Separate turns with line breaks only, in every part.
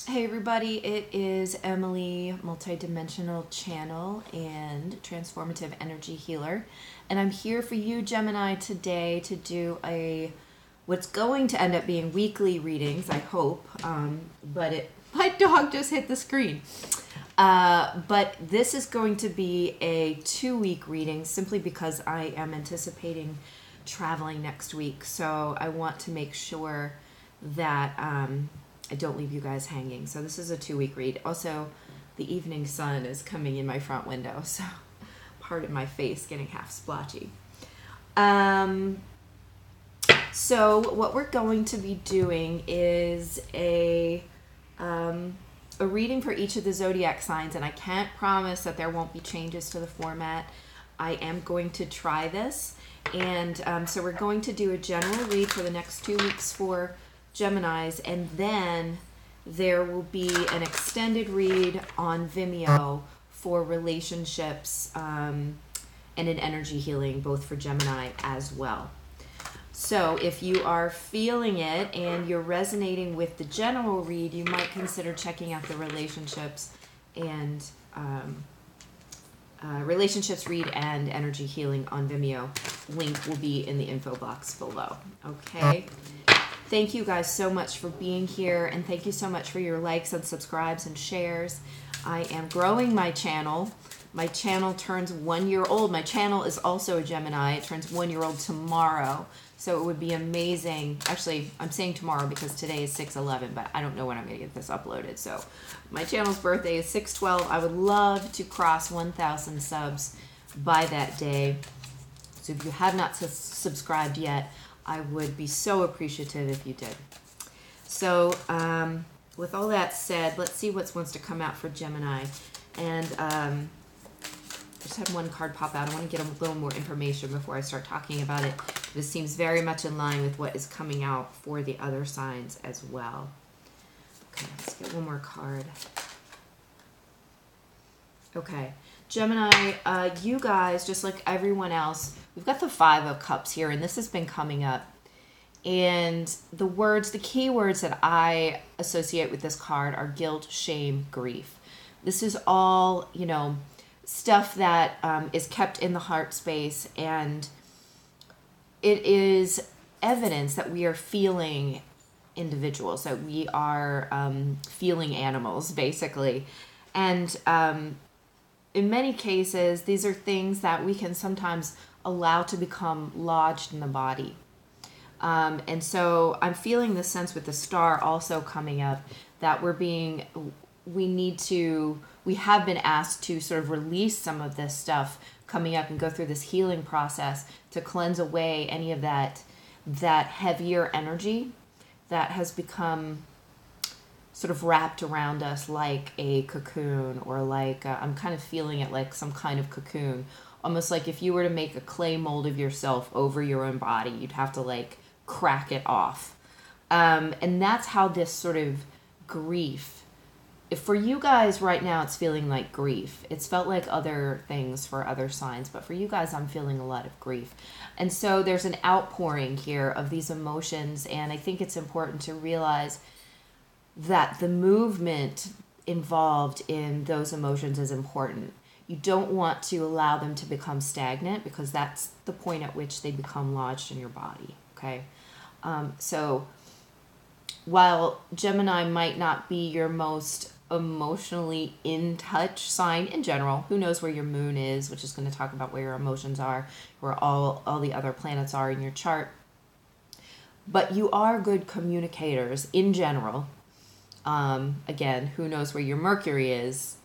Hey everybody, it is Emily, multidimensional channel and transformative energy healer, and I'm here for you, Gemini, today to do what's going to end up being weekly readings, I hope. My dog just hit the screen. But this is going to be a 2-week reading simply because I am anticipating traveling next week, so I want to make sure that I don't leave you guys hanging. So this is a 2-week read. Also, the evening sun is coming in my front window, so pardon my face getting half splotchy. So what we're going to be doing is a reading for each of the zodiac signs, and I can't promise that there won't be changes to the format. I am going to try this, and so we're going to do a general read for the next 2 weeks for Geminis, and then there will be an extended read on Vimeo for relationships and an energy healing, both for Gemini as well. So if you are feeling it and you're resonating with the general read, you might consider checking out the relationships and relationships read and energy healing on Vimeo. Link will be in the info box below. Okay. Thank you guys so much for being here, and thank you so much for your likes and subscribes and shares. I am growing my channel. My channel turns 1 year old. My channel is also a Gemini. It turns 1 year old tomorrow. So it would be amazing. Actually, I'm saying tomorrow because today is 6/11, but I don't know when I'm going to get this uploaded. So my channel's birthday is 6/12. I would love to cross 1,000 subs by that day. So if you have not subscribed yet, I would be so appreciative if you did. So with all that said, let's see what wants to come out for Gemini. And I just had one card pop out. I want to get a little more information before I start talking about it. This seems very much in line with what is coming out for the other signs as well. Okay, let's get one more card. Okay, Gemini, you guys, just like everyone else, we've got the 5 of Cups here, and this has been coming up. And the key words that I associate with this card are guilt, shame, grief. This is all, stuff that is kept in the heart space, and it is evidence that we are feeling individuals, that we are feeling animals, basically. And in many cases, these are things that we can sometimes allow to become lodged in the body. And so I'm feeling this sense with the star also coming up that we have been asked to sort of release some of this stuff coming up and go through this healing process to cleanse away any of that heavier energy that has become sort of wrapped around us like a cocoon, or like I'm kind of feeling it like some kind of cocoon, almost like if you were to make a clay mold of yourself over your own body, you'd have to like crack it off. And that's how this sort of grief, for you guys right now, it's feeling like grief. It's felt like other things for other signs, but for you guys, I'm feeling a lot of grief. And so there's an outpouring here of these emotions, and I think it's important to realize that the movement involved in those emotions is important. You don't want to allow them to become stagnant, because that's the point at which they become lodged in your body, okay? So while Gemini might not be your most emotionally in touch sign in general, who knows where your moon is, which is going to talk about where your emotions are, where all the other planets are in your chart. But you are good communicators in general. Again, who knows where your Mercury is,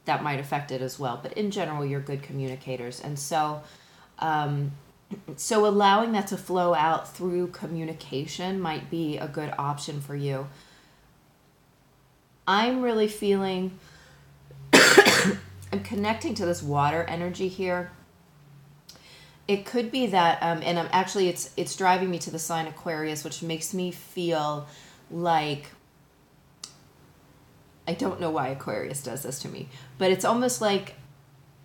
that might affect it as well. But in general, you're good communicators. And so allowing that to flow out through communication might be a good option for you. I'm really feeling, I'm connecting to this water energy here. It could be that, and I'm actually, it's driving me to the sign Aquarius, which makes me feel like, I don't know why Aquarius does this to me, but it's almost like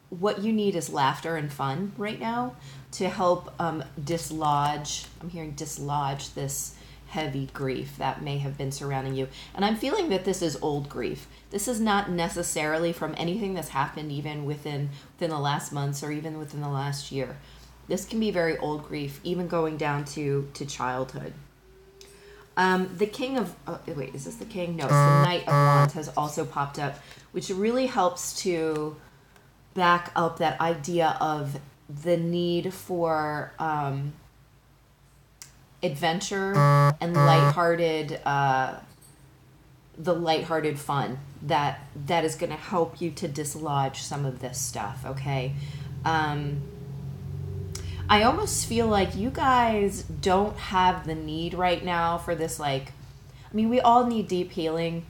what you need is laughter and fun right now to help dislodge, I'm hearing dislodge this heavy grief that may have been surrounding you. And I'm feeling that this is old grief. This is not necessarily from anything that's happened even within the last months or even within the last year. This can be very old grief, even going down to childhood. The King of... wait, is this the King? No, it's the Knight of Wands has also popped up, which really helps to back up that idea of the need for adventure and lighthearted, the lighthearted fun that is going to help you to dislodge some of this stuff, okay? I almost feel like you guys don't have the need right now for this, like, I mean, we all need deep healing,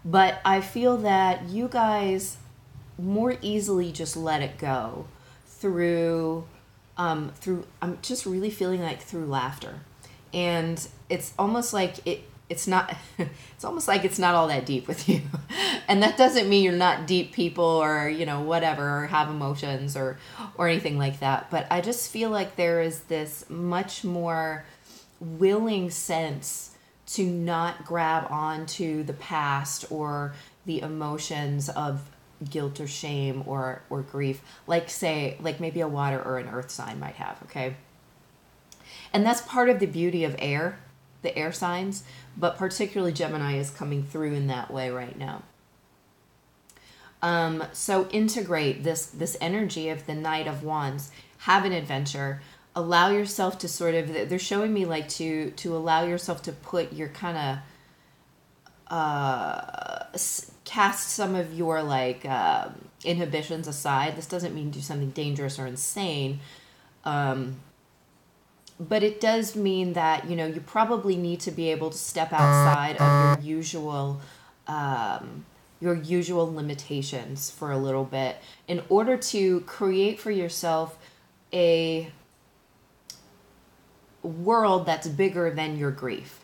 but I feel that you guys more easily just let it go through, I'm just really feeling like through laughter. And it's almost like it's not, it's almost like it's not all that deep with you. And that doesn't mean you're not deep people or, you know, whatever, or have emotions or anything like that. But I just feel like there is this much more willing sense to not grab onto the past or the emotions of guilt or shame or grief, like say, like maybe a water or an earth sign might have, okay? And that's part of the beauty of air, the air signs, but particularly Gemini is coming through in that way right now. So integrate this energy of the Knight of Wands, have an adventure, allow yourself to sort of, they're showing me like to allow yourself to put your kind of, cast some of your like inhibitions aside. This doesn't mean do something dangerous or insane. But it does mean that, you know, you probably need to be able to step outside of your usual limitations for a little bit in order to create for yourself a world that's bigger than your grief.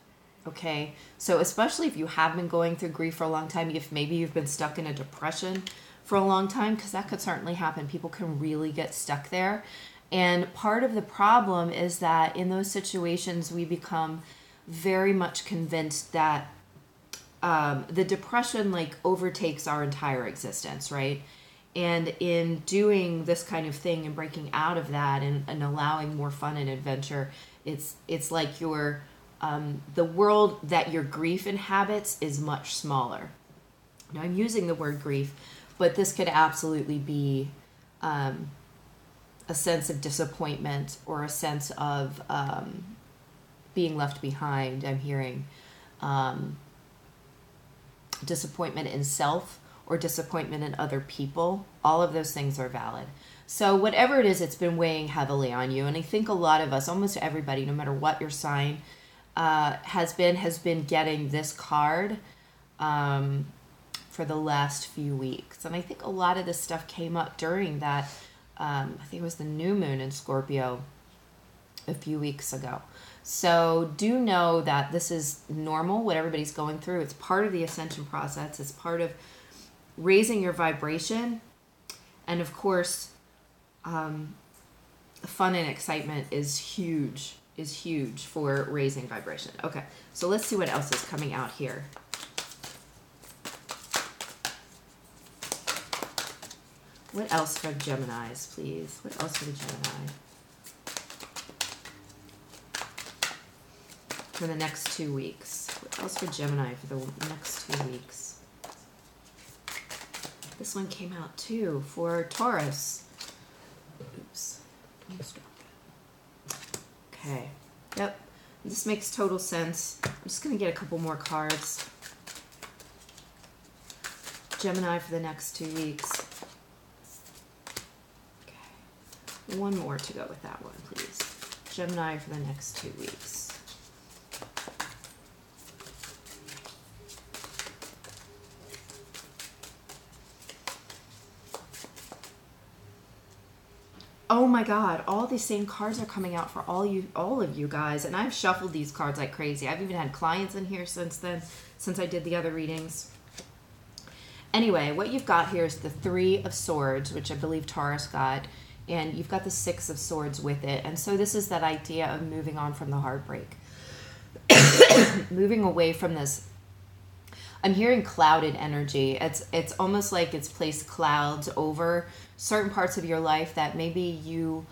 Okay? So especially if you have been going through grief for a long time, if maybe you've been stuck in a depression for a long time, because that could certainly happen. People can really get stuck there. And part of the problem is that in those situations, we become very much convinced that the depression like overtakes our entire existence, right? And in doing this kind of thing and breaking out of that and allowing more fun and adventure, it's like your the world that your grief inhabits is much smaller. Now I'm using the word grief, but this could absolutely be a sense of disappointment or a sense of being left behind. I'm hearing disappointment in self or disappointment in other people. All of those things are valid. So whatever it is, it's been weighing heavily on you. And I think a lot of us, almost everybody, no matter what your sign, has been getting this card for the last few weeks. And I think a lot of this stuff came up during that, I think it was the new moon in Scorpio a few weeks ago. So do know that this is normal, what everybody's going through. It's part of the ascension process. It's part of raising your vibration. And of course, fun and excitement is huge for raising vibration. Okay, so let's see what else is coming out here. What else for Geminis, please? What else for the Gemini? For the next 2 weeks. What else for Gemini for the next 2 weeks? This one came out too for Taurus. Oops. Okay. Yep. This makes total sense. I'm just going to get a couple more cards. Gemini for the next 2 weeks. Okay. One more to go with that one, please. Gemini for the next 2 weeks. Oh my God, all these same cards are coming out for all of you guys. And I've shuffled these cards like crazy. I've even had clients in here since then, since I did the other readings. Anyway, what you've got here is the 3 of Swords, which I believe Taurus got. And you've got the 6 of Swords with it. And so this is that idea of moving on from the heartbreak. moving away from this. I'm hearing clouded energy. It's almost like it's placed clouds over certain parts of your life that maybe you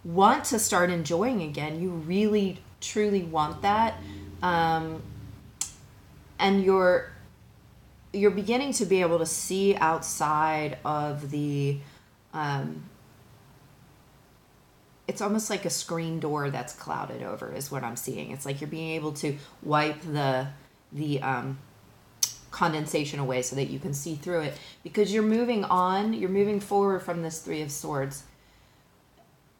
want to start enjoying again. You really, truly want that. And you're beginning to be able to see outside of the, it's almost like a screen door that's clouded over is what I'm seeing. It's like you're being able to wipe the condensation away so that you can see through it, because you're moving on, you're moving forward from this Three of Swords.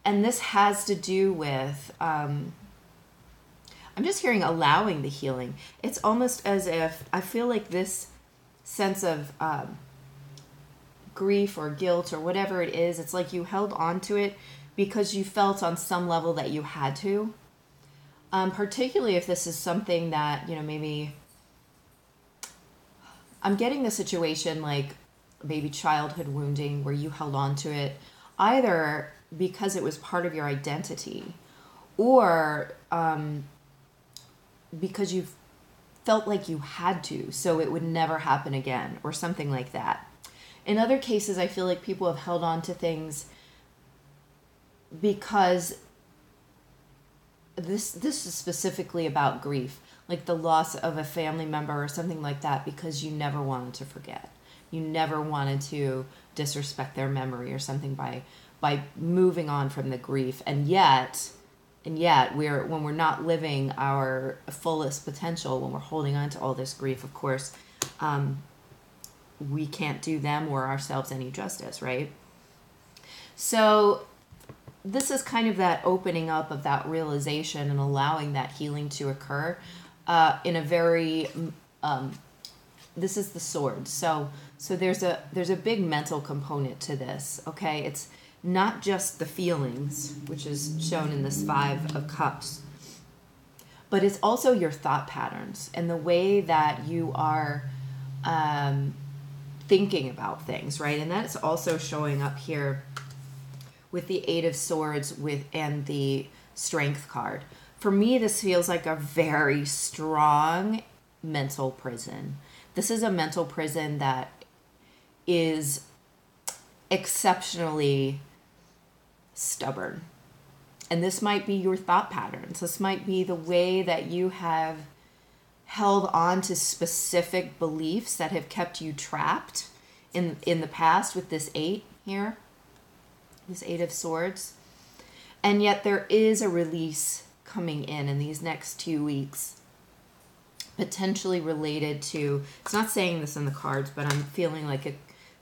And this has to do with, I'm just hearing allowing the healing. It's almost as if, I feel like this sense of grief or guilt or whatever it is, it's like you held on to it because you felt on some level that you had to. Particularly if this is something that, maybe, I'm getting the situation like maybe childhood wounding where you held on to it either because it was part of your identity or because you felt like you had to, so it would never happen again or something like that. In other cases, I feel like people have held on to things because this is specifically about grief, like the loss of a family member or something like that, because you never wanted to forget. You never wanted to disrespect their memory or something by moving on from the grief. And yet when we're not living our fullest potential, when we're holding on to all this grief, of course, we can't do them or ourselves any justice, right? So this is kind of that opening up of that realization and allowing that healing to occur in a very, this is the sword. So there's a big mental component to this, okay? It's not just the feelings, which is shown in this Five of Cups, but it's also your thought patterns and the way that you are thinking about things, right? And that's also showing up here with the Eight of Swords and the Strength card. For me, this feels like a very strong mental prison. This is a mental prison that is exceptionally stubborn. And this might be your thought patterns. This might be the way that you have held on to specific beliefs that have kept you trapped in the past with this 8 here, this 8 of Swords. And yet there is a release coming in these next 2 weeks, potentially related to, it's not saying this in the cards, but I'm feeling like it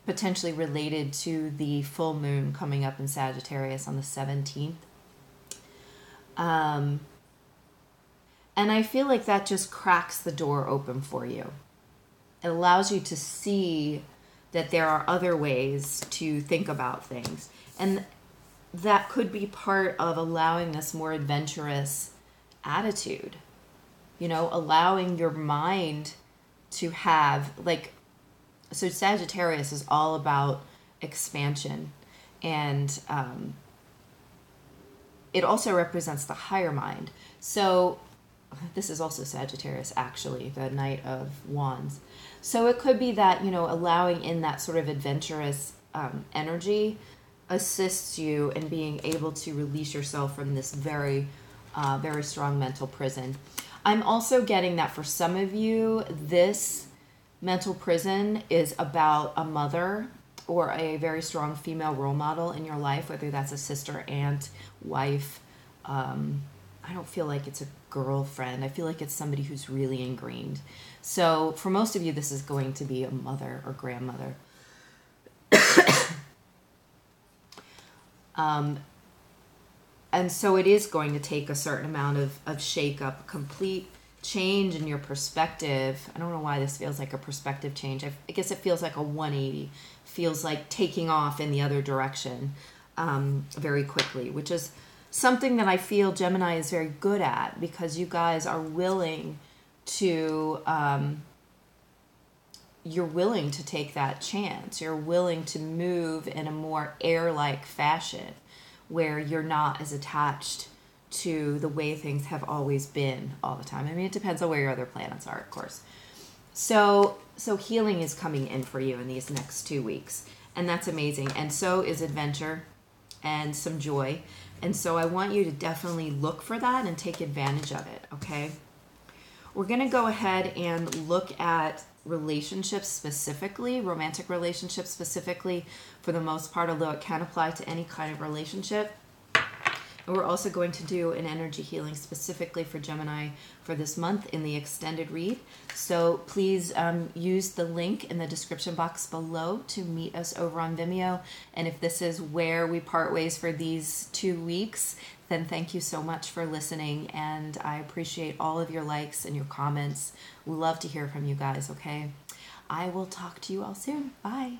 potentially related to the full moon coming up in Sagittarius on the 17th. And I feel like that just cracks the door open for you. It allows you to see that there are other ways to think about things. And that could be part of allowing this more adventurous attitude, allowing your mind to have, so Sagittarius is all about expansion, and it also represents the higher mind. So this is also Sagittarius, actually, the Knight of Wands. So it could be that, allowing in that sort of adventurous energy assists you in being able to release yourself from this very, very strong mental prison. I'm also getting that for some of you, this mental prison is about a mother or a very strong female role model in your life, whether that's a sister, aunt, wife. I don't feel like it's a girlfriend. I feel like it's somebody who's really ingrained. So for most of you, this is going to be a mother or grandmother. And so it is going to take a certain amount of shake-up, complete change in your perspective. I don't know why this feels like a perspective change. I guess it feels like a 180. Feels like taking off in the other direction very quickly, which is something that I feel Gemini is very good at, because you guys are willing to, you're willing to take that chance. You're willing to move in a more air-like fashion where you're not as attached to the way things have always been all the time. I mean, it depends on where your other planets are, of course. So healing is coming in for you in these next 2 weeks, and that's amazing. And so is adventure and some joy. And so I want you to definitely look for that and take advantage of it, okay? We're going to go ahead and look at relationships specifically, romantic relationships specifically for the most part, although it can apply to any kind of relationship. And we're also going to do an energy healing specifically for Gemini for this month in the extended read. So please use the link in the description box below to meet us over on Vimeo. And if this is where we part ways for these 2 weeks, then thank you so much for listening. And I appreciate all of your likes and your comments. We love to hear from you guys, okay? I will talk to you all soon. Bye.